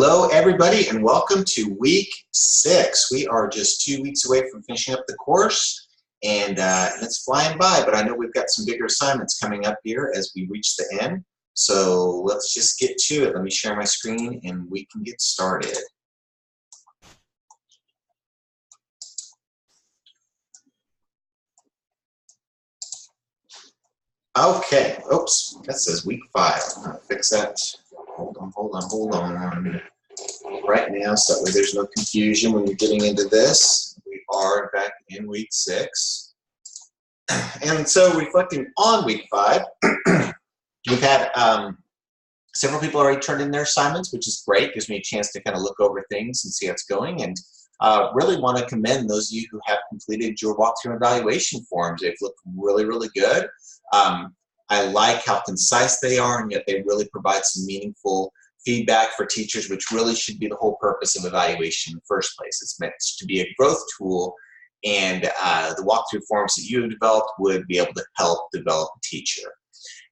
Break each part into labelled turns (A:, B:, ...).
A: Hello, everybody, and welcome to week 6. We are just 2 weeks away from finishing up the course, and it's flying by, but I know we've got some bigger assignments coming up here as we reach the end. So let's just get to it. Let me share my screen, and we can get started. Okay, oops, that says week 5. I'm gonna fix that. Hold on. Right now, so that way there's no confusion when you're getting into this. We are, in fact, in week 6. And so, reflecting on week 5, we've had several people already turned in their assignments, which is great. Gives me a chance to kind of look over things and see how it's going. And really want to commend those of you who have completed your walkthrough and evaluation forms. They've looked really, really good. I like how concise they are, and yet they really provide some meaningful feedback for teachers, which really should be the whole purpose of evaluation in the first place. It's meant to be a growth tool, and the walkthrough forms that you have developed would be able to help develop a teacher.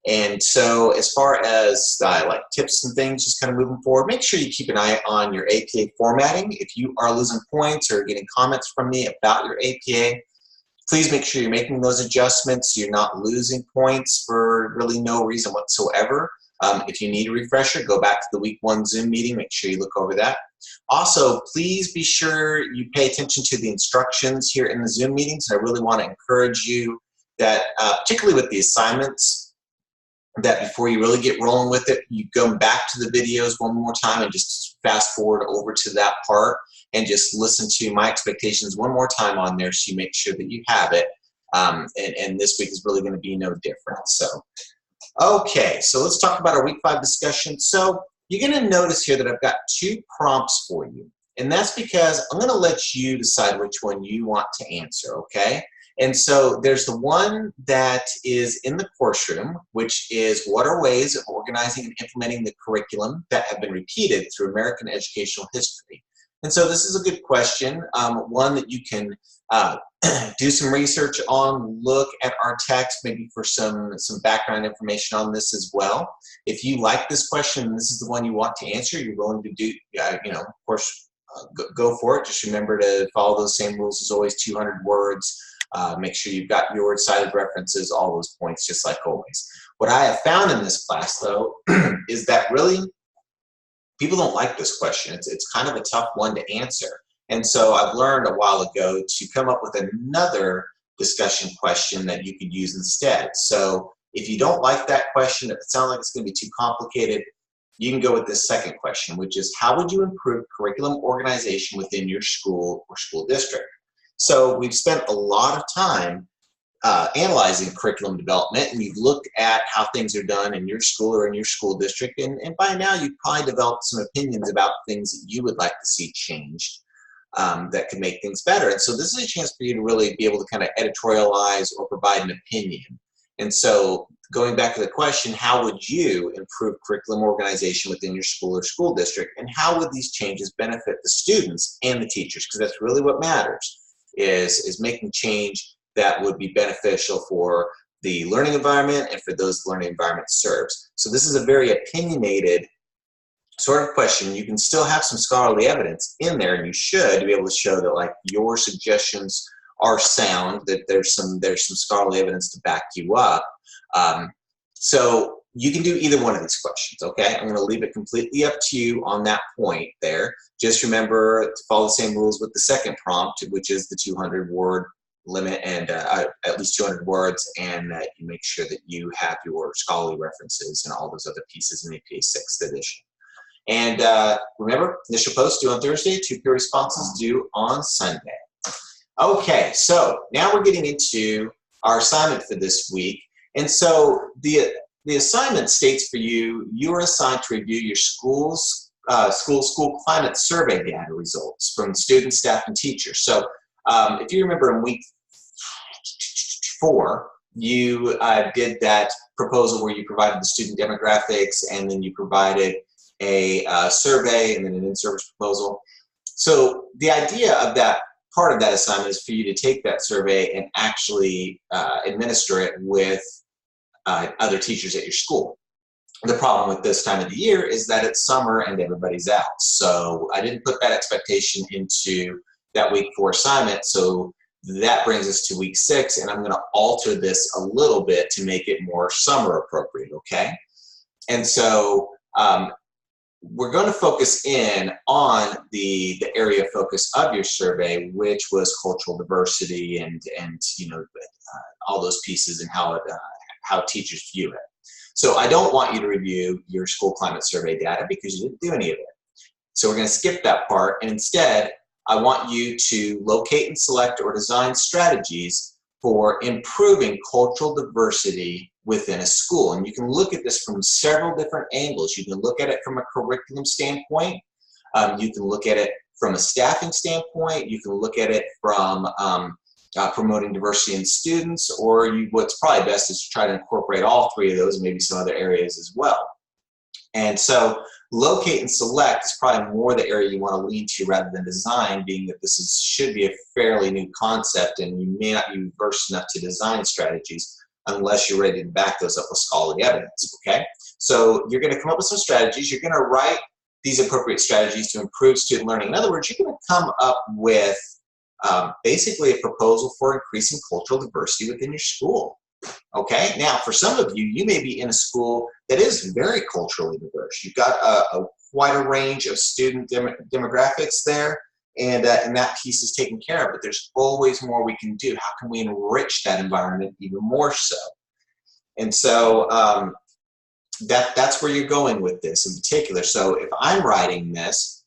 A: And so as far as like tips and things, just kind of moving forward, make sure you keep an eye on your APA formatting. If you are losing points or getting comments from me about your APA, please make sure you're making those adjustments so you're not losing points for really no reason whatsoever. If you need a refresher, go back to the week 1 Zoom meeting. Make sure you look over that. Also, please be sure you pay attention to the instructions here in the Zoom meetings. I really want to encourage you that, particularly with the assignments, that before you really get rolling with it, you go back to the videos one more time and just fast forward over to that part and just listen to my expectations one more time on there so you make sure that you have it. And this week is really going to be no different. So. Okay, so let's talk about our week 5 discussion. So you're going to notice here that I've got 2 prompts for you. And that's because I'm going to let you decide which one you want to answer, okay? And so there's the one that is in the course room, which is what are ways of organizing and implementing the curriculum that have been repeated through American educational history. And so this is a good question, one that you can do some research on, look at our text, maybe for some background information on this as well. If you like this question and this is the one you want to answer, you're willing to do, of course, go for it. Just remember to follow those same rules as always, 200 words. Make sure you've got your cited references, all those points, just like always. What I have found in this class, though, is that really people don't like this question. It's kind of a tough one to answer. And so I've learned a while ago to come up with another discussion question that you could use instead. So if you don't like that question, if it sounds like it's going to be too complicated, you can go with this second question, which is how would you improve curriculum organization within your school or school district? So we've spent a lot of time analyzing curriculum development, and you've looked at how things are done in your school or in your school district, and by now you've probably developed some opinions about things that you would like to see changed that could make things better. And so this is a chance for you to really be able to kind of editorialize or provide an opinion. And so going back to the question, how would you improve curriculum organization within your school or school district, and how would these changes benefit the students and the teachers? Because that's really what matters, is making change that would be beneficial for the learning environment and for those the learning environment serves. So this is a very opinionated sort of question. You can still have some scholarly evidence in there, and you should be able to show that like your suggestions are sound, that there's some scholarly evidence to back you up. So you can do either one of these questions, okay? I'm going to leave it completely up to you on that point there. Just remember to follow the same rules with the second prompt, which is the 200-word limit and at least 200 words, and that you make sure that you have your scholarly references and all those other pieces in APA 6th edition. And remember, initial posts due on Thursday, 2 peer responses due on Sunday. Okay, so now we're getting into our assignment for this week. And so the assignment states for you, you are assigned to review your school climate survey data results from students, staff, and teachers. So if you remember in week 4, you did that proposal where you provided the student demographics, and then you provided a survey and then an in-service proposal. So the idea of that part of that assignment is for you to take that survey and actually administer it with other teachers at your school. The problem with this time of the year is that it's summer and everybody's out. So I didn't put that expectation into that week 4 assignment. So that brings us to week 6, and I'm going to alter this a little bit to make it more summer appropriate, okay? And so we're going to focus in on the area of focus of your survey, which was cultural diversity and you know, all those pieces and how teachers view it. So I don't want you to review your school climate survey data because you didn't do any of it. So we're going to skip that part, and instead I want you to locate and select or design strategies for improving cultural diversity within a school. And you can look at this from several different angles. You can look at it from a curriculum standpoint. You can look at it from a staffing standpoint. You can look at it from promoting diversity in students, or what's probably best is to try to incorporate all 3 of those and maybe some other areas as well. And so locate and select is probably more the area you want to lean to rather than design, being that this should be a fairly new concept and you may not be versed enough to design strategies unless you're ready to back those up with scholarly evidence, okay? So you're going to come up with some strategies. You're going to write these appropriate strategies to improve student learning. In other words, you're going to come up with basically a proposal for increasing cultural diversity within your school. Okay, now for some of you, you may be in a school that is very culturally diverse. You've got quite a range of student demographics there, and that piece is taken care of, but there's always more we can do. How can we enrich that environment even more so? And so that's where you're going with this in particular. So if I'm writing this,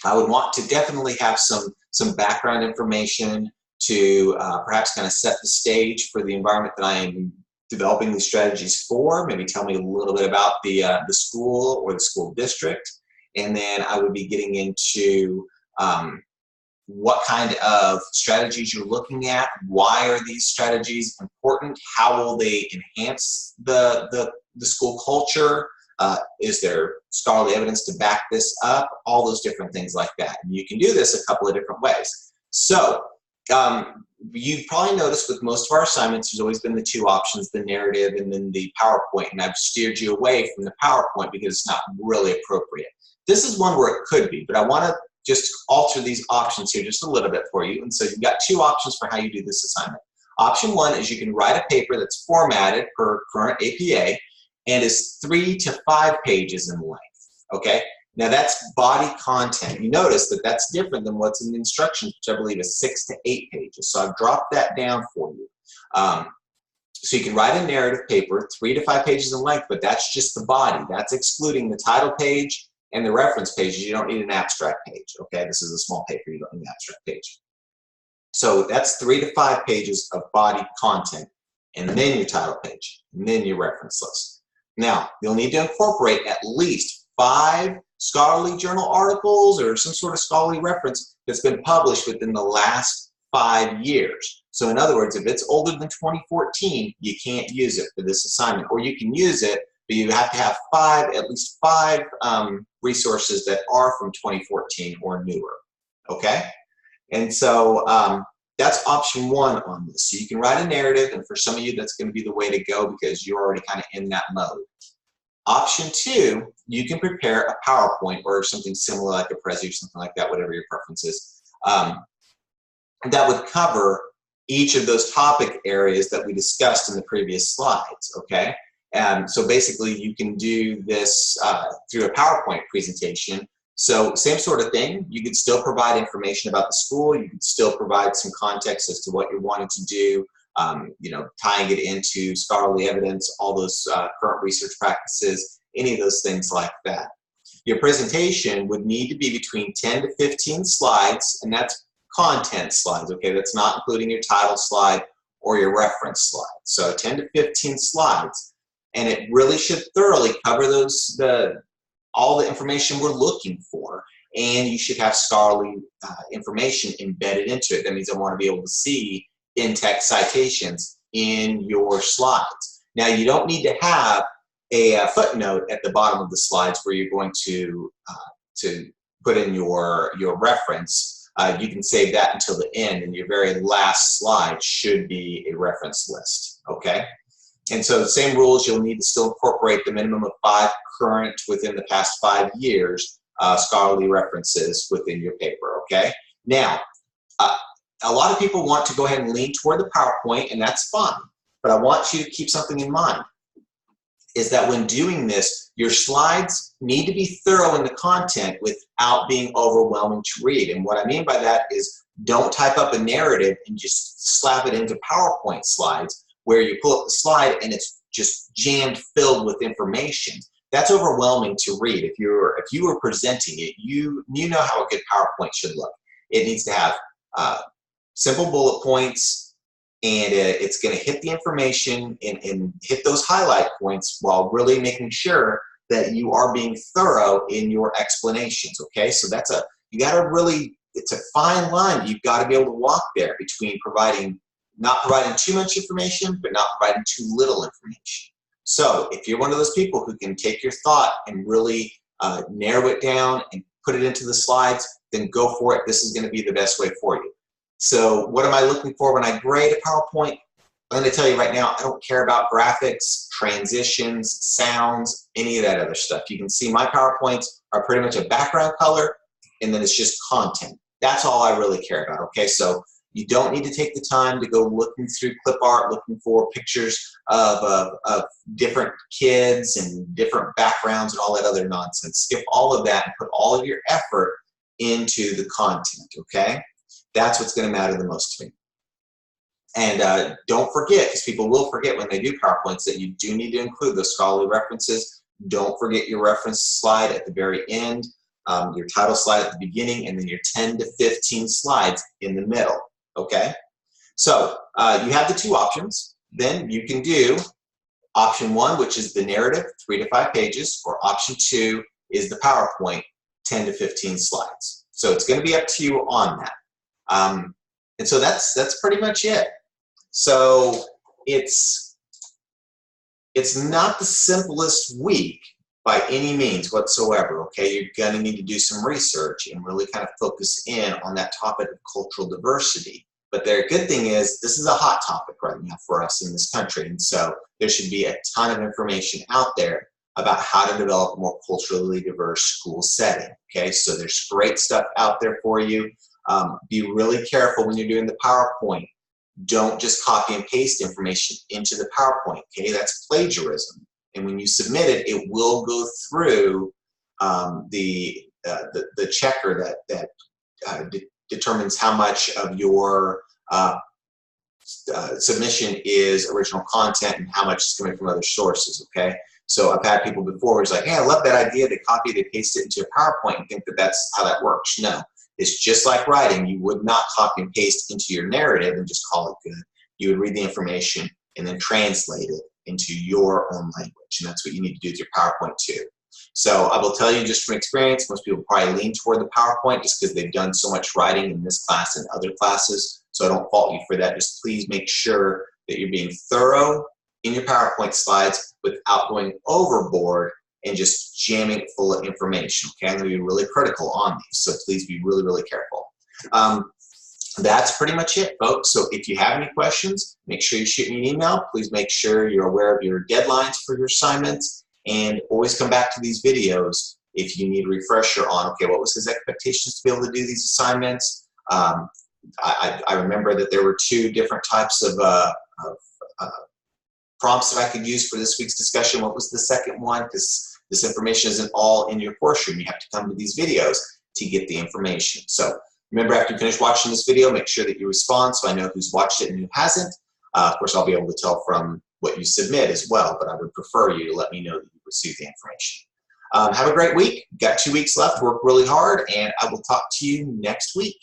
A: I would want to definitely have some background information to perhaps kind of set the stage for the environment that I am developing these strategies for. Maybe tell me a little bit about the school or the school district. And then I would be getting into what kind of strategies you're looking at. Why are these strategies important? How will they enhance the school culture? Is there scholarly evidence to back this up? All those different things like that. And you can do this a couple of different ways. So you've probably noticed with most of our assignments, there's always been the 2 options, the narrative and then the PowerPoint. And I've steered you away from the PowerPoint because it's not really appropriate. This is one where it could be, but I want to just alter these options here just a little bit for you. And so you've got 2 options for how you do this assignment. Option 1 is you can write a paper that's formatted per current APA and is 3 to 5 pages in length, okay? Now that's body content. You notice that that's different than what's in the instructions, which I believe is 6 to 8 pages. So I've dropped that down for you. So you can write a narrative paper, 3 to 5 pages in length, but that's just the body. That's excluding the title page and the reference pages. You don't need an abstract page, okay? This is a small paper, you don't need an abstract page. So that's 3 to 5 pages of body content, and then your title page, and then your reference list. Now, you'll need to incorporate at least 5 scholarly journal articles or some sort of scholarly reference that's been published within the last 5 years. So in other words, if it's older than 2014, you can't use it for this assignment, or you can use it, but you have to have at least five resources that are from 2014 or newer, okay? And so that's option 1 on this. So you can write a narrative, and for some of you, that's going to be the way to go because you're already kind of in that mode. Option 2, you can prepare a PowerPoint or something similar like a Prezi or something like that, whatever your preference is, that would cover each of those topic areas that we discussed in the previous slides, okay? So basically, you can do this through a PowerPoint presentation. So same sort of thing. You could still provide information about the school. You could still provide some context as to what you're wanting to do, you know, tying it into scholarly evidence, all those current research practices, any of those things like that. Your presentation would need to be between 10 to 15 slides, and that's content slides, okay? That's not including your title slide or your reference slide. So 10 to 15 slides, and it really should thoroughly cover all the information we're looking for, and you should have scholarly information embedded into it. That means I want to be able to see in-text citations in your slides. Now, you don't need to have a footnote at the bottom of the slides where you're going to put in your reference. You can save that until the end, and your very last slide should be a reference list, okay? And so the same rules, you'll need to still incorporate the minimum of 5 current within the past 5 years scholarly references within your paper, okay? Now, a lot of people want to go ahead and lean toward the PowerPoint, and that's fine. But I want you to keep something in mind, is that when doing this, your slides need to be thorough in the content without being overwhelming to read. And what I mean by that is don't type up a narrative and just slap it into PowerPoint slides where you pull up the slide and it's just jammed filled with information. That's overwhelming to read. If you were presenting it, you know how a good PowerPoint should look. It needs to have simple bullet points, and it's going to hit the information and hit those highlight points while really making sure that you are being thorough in your explanations, okay? So you got to really, it's a fine line. You've got to be able to walk there between not providing too much information, but not providing too little information. So if you're one of those people who can take your thought and really narrow it down and put it into the slides, then go for it. This is going to be the best way for you. So what am I looking for when I grade a PowerPoint? I'm going to tell you right now, I don't care about graphics, transitions, sounds, any of that other stuff. You can see my PowerPoints are pretty much a background color, and then it's just content. That's all I really care about, okay? So you don't need to take the time to go looking through clip art, looking for pictures of different kids and different backgrounds and all that other nonsense. Skip all of that and put all of your effort into the content, okay? That's what's going to matter the most to me. And don't forget, because people will forget when they do PowerPoints, that you do need to include those scholarly references. Don't forget your reference slide at the very end, your title slide at the beginning, and then your 10 to 15 slides in the middle, okay? So you have the 2 options. Then you can do option 1, which is the narrative, 3 to 5 pages, or option 2 is the PowerPoint, 10 to 15 slides. So it's going to be up to you on that. And so that's pretty much it. So it's not the simplest week by any means whatsoever, okay? You're going to need to do some research and really kind of focus in on that topic of cultural diversity. But the good thing is this is a hot topic right now for us in this country, and so there should be a ton of information out there about how to develop a more culturally diverse school setting, okay? So there's great stuff out there for you. Be really careful when you're doing the PowerPoint. Don't just copy and paste information into the PowerPoint, okay? That's plagiarism. And when you submit it, it will go through the checker that determines how much of your submission is original content and how much is coming from other sources, okay? So I've had people before who's like, hey, I love that idea. They copy, they paste it into a PowerPoint and think that that's how that works. No. It's just like writing. You would not copy and paste into your narrative and just call it good. You would read the information and then translate it into your own language. And that's what you need to do with your PowerPoint too. So I will tell you just from experience, most people probably lean toward the PowerPoint just because they've done so much writing in this class and other classes. So I don't fault you for that. Just please make sure that you're being thorough in your PowerPoint slides without going overboard and just jamming it full of information, okay? I'm going to be really critical on these, so please be really, really careful. That's pretty much it, folks. So if you have any questions, make sure you shoot me an email. Please make sure you're aware of your deadlines for your assignments, and always come back to these videos if you need a refresher on, okay, what was his expectations to be able to do these assignments? I remember that there were 2 different types of prompts that I could use for this week's discussion. What was the second one? Because this information isn't all in your course room. You have to come to these videos to get the information. So remember, after you finish watching this video, make sure that you respond so I know who's watched it and who hasn't. Of course, I'll be able to tell from what you submit as well, but I would prefer you to let me know that you received the information. Have a great week. Got 2 weeks left. Work really hard, and I will talk to you next week.